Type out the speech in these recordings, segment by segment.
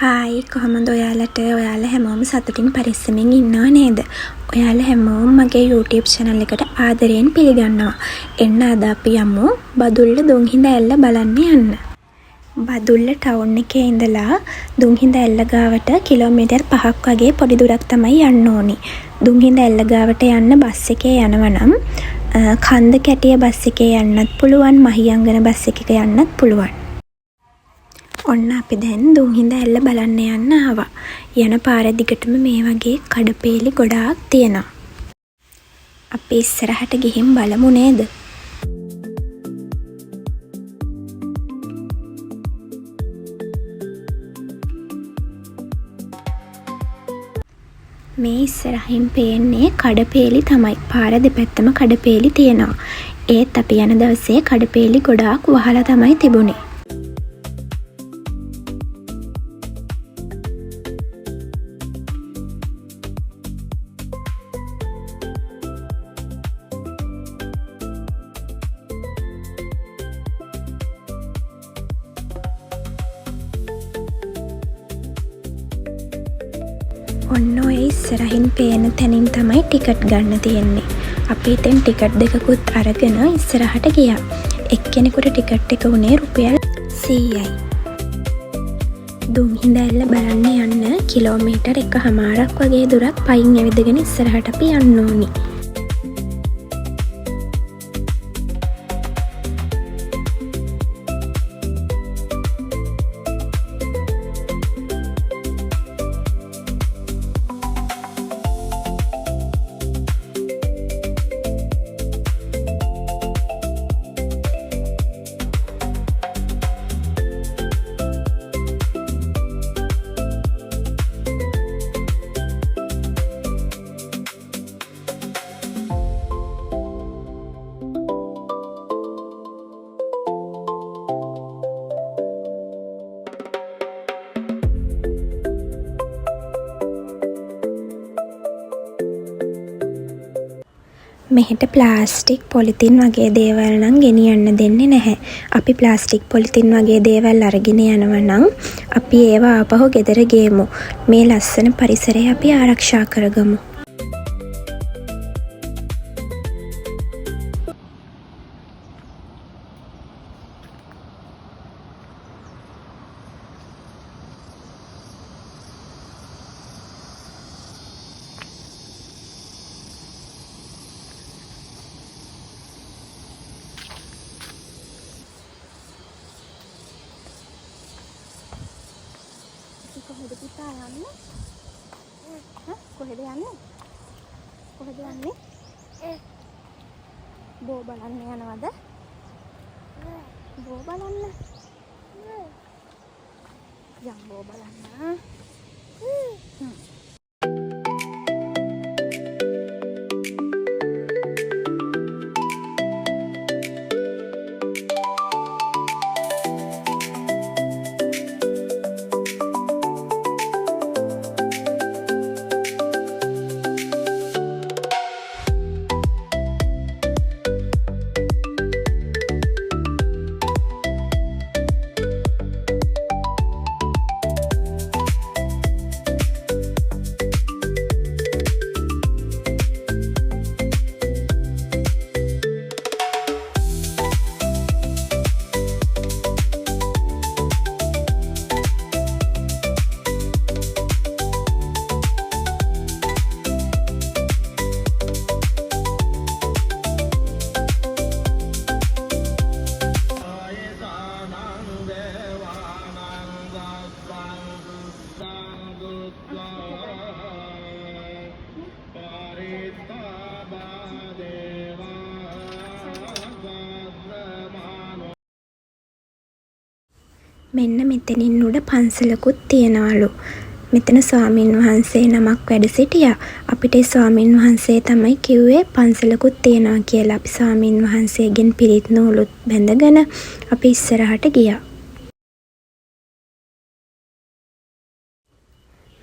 Hi කොහොමද ඔයාලා හැමෝම සතුටින් පරිස්සමෙන් ඉන්නව නේද? ඔයාලා හැමෝම මගේ YouTube channel එකට ආදරයෙන් පිළිගන්නවා. එන්න අද අපි යමු බදුල්ල දුම්හිඳ ඇල්ල බලන්න යන්න. බදුල්ල ටවුන් එකේ ඉඳලා දුම්හිඳ ඇල්ල ගාවට කිලෝමීටර් 5ක් වගේ පොඩි දුරක් තමයි යන්න ඕනි. දුම්හිඳ ඇල්ල ගාවට යන්න බස් එකේ යනවා නම් කන්ද කැටිය බස් එකේ යන්නත් පුළුවන්, මහියංගන බස් එකක යන්නත් පුළුවන්. ඔන්න අපි දැන් දුම්හිඳ ඇල්ල බලන්න යන්න ආවා. යන පාර දිගටම මේ වගේ කඩපේලි ගොඩාක් තියෙනවා. අපි ඉස්සරහට ගිහින් බලමු නේද? මේ ඉස්සරහින් පේන්නේ කඩපේලි තමයි. පාර දෙපැත්තම කඩපේලි තියෙනවා. ඒත් අපි යන දවසේ කඩපේලි ගොඩාක් වහලා තමයි තිබුණේ. ඔන්න ඔය ඉස්සරහින් පේන තැනින් තමයි ටිකට් ගන්න තියෙන්නේ. අපි එතෙන් ටිකට් දෙකකුත් අරගෙන ඉස්සරහට ගියා. එක්කෙනෙකුට ටිකට් එක උනේ රුපියල් 100යි. දුම්හිඳ ඇල්ල බලන්න යන්න කිලෝමීටර් 1.5ක් වගේ දුරක් පයින් ඇවිදගෙන ඉස්සරහට අපි යන්න ඕනි. මෙහෙට ප්ලාස්ටික් පොලිතින් වගේ දේවල් නම් ගෙනියන්න දෙන්නේ නැහැ. අපි ප්ලාස්ටික් පොලිතින් වගේ දේවල් අරගෙන යනවා නම් අපි ඒවා ආපහු ගෙදර ගේමු. මේ ලස්සන පරිසරය අපි ආරක්ෂා කරගමු. කොහෙද පුතා යන්නේ? කොහෙද යන්නේ? කොහෙද යන්නේ? බෝ බලන්න යනවද? බෝ බලන්න. යම් බෝ බලන්න. මෙන්න මෙතනින් උඩ පන්සලකුත් තියනවලු. මෙතන ස්වාමින් වහන්සේ නමක් වැඩ සිටියා. අපිට ස්වාමින් වහන්සේ තමයි කිව්වේ පන්සලකුත් තියනවා කියලා. අපි ස්වාමින් වහන්සේගෙන් පිරිත් නූලුත් බැඳගෙන අපි ඉස්සරහට ගියා.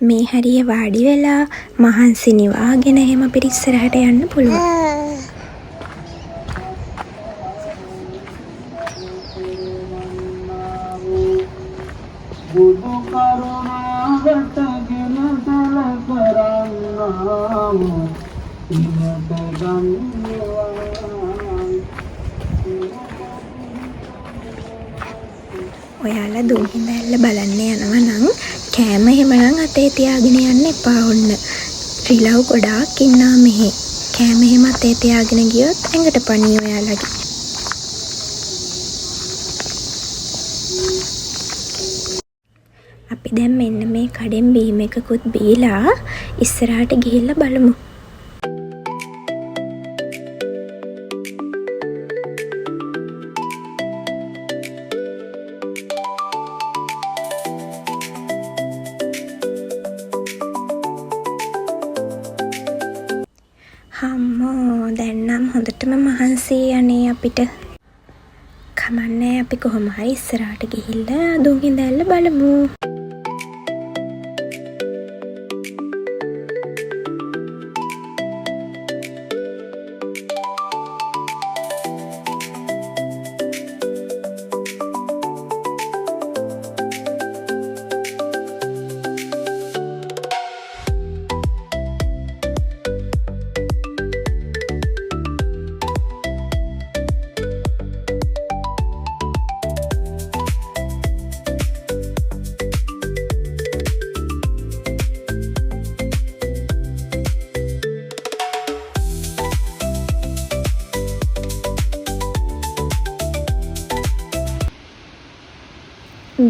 මේ හරිය වාඩි වෙලා මහන්සි නිවාගෙන එහෙම අපිට ඉස්සරහට යන්න පුළුවන්. බුදු කරුණා ඔයාලා දුම්හිඳ ඇල්ල බලන්න යනවා නම් කෑම එහෙමනම් අතේ තියාගෙන යන්න එපා ඔන්න. රිලව් ගොඩාක් ඉන්නවා මෙහෙ. කෑම එහෙම අතේ තියාගෙන ගියොත් ඇඟට පණී ඔයාලගේ. අපි දැන් මෙන්න මේ කඩෙන් බීම එකකුත් බීලා ඉස්සරහට ගිහිල්ලා බලමු. හම්මෝ දැන් නම් හොඳටම මහන්සි යන්නේ අපිට. කමන්නේ අපි කොහොම හරි ඉස්සරහට ගිහිල්ලා දුම්හිඳ ඇල්ල බලමු.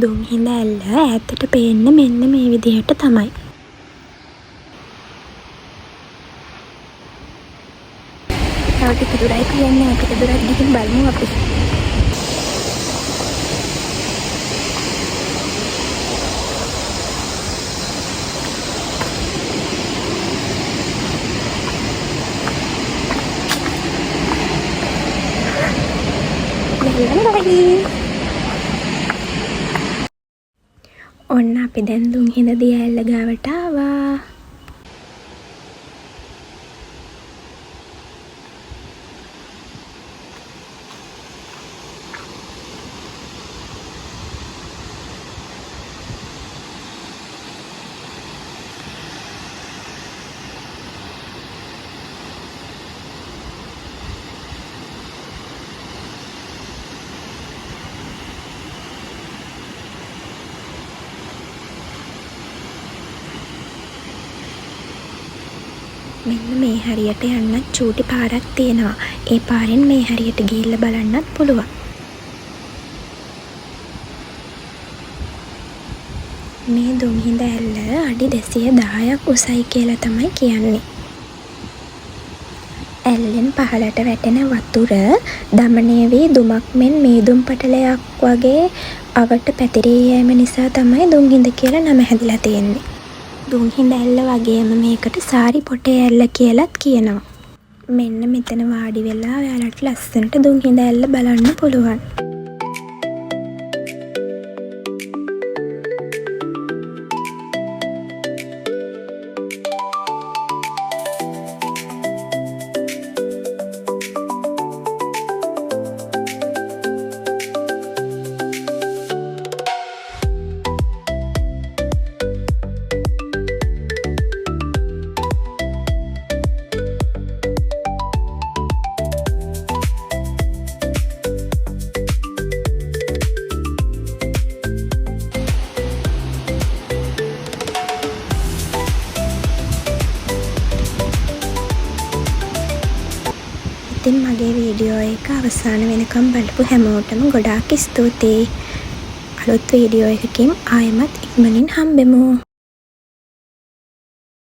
දුම්හිඳ ඇල්ල ඈතට පේන්නේ මෙන්න මේ විදිහට තමයි. තව ටික දුරයි කියන්නේ. ටික දුරක් ගිහින් බලමු අපි. ඔන්න අපි දැන් දුම්හිඳ දිය ඇල්ල ගාවට ආවා. මෙන්න මේ හරියට යන්නත් චූටි පාරක් තියෙනවා. ඒ පාරෙන් මේ හරියට ගිහිල්ලා බලන්නත් පුළුවන්. මේ දුම්හිඳ ඇල්ල අඩි 210ක් උසයි කියලා තමයි කියන්නේ. ඇල්ලෙන් පහළට වැටෙන වතුර දමනය වී දුමක් මෙන් මීදුම් පටලයක් වගේ අවට පැතිරී යෑම නිසා තමයි දුම්හිඳ කියලා නම හැදිලා තියෙන්නේ. දුම්හිඳ ඇල්ල වගේම මේකට සාරි පොටේ ඇල්ල කියලත් කියනවා. මෙන්න මෙතන වාඩි වෙලා ඔයාලට ලස්සනට දුම්හිඳ ඇල්ල බලන්න පුළුවන්. ඉතින් මගේ වීඩියෝ එක අවසාන වෙනකම් බලපු හැමෝටම ගොඩාක් ස්තුතියි. අලුත් වීඩියෝ එකකින් ආයෙමත් ඉක්මනින් හම්බෙමු.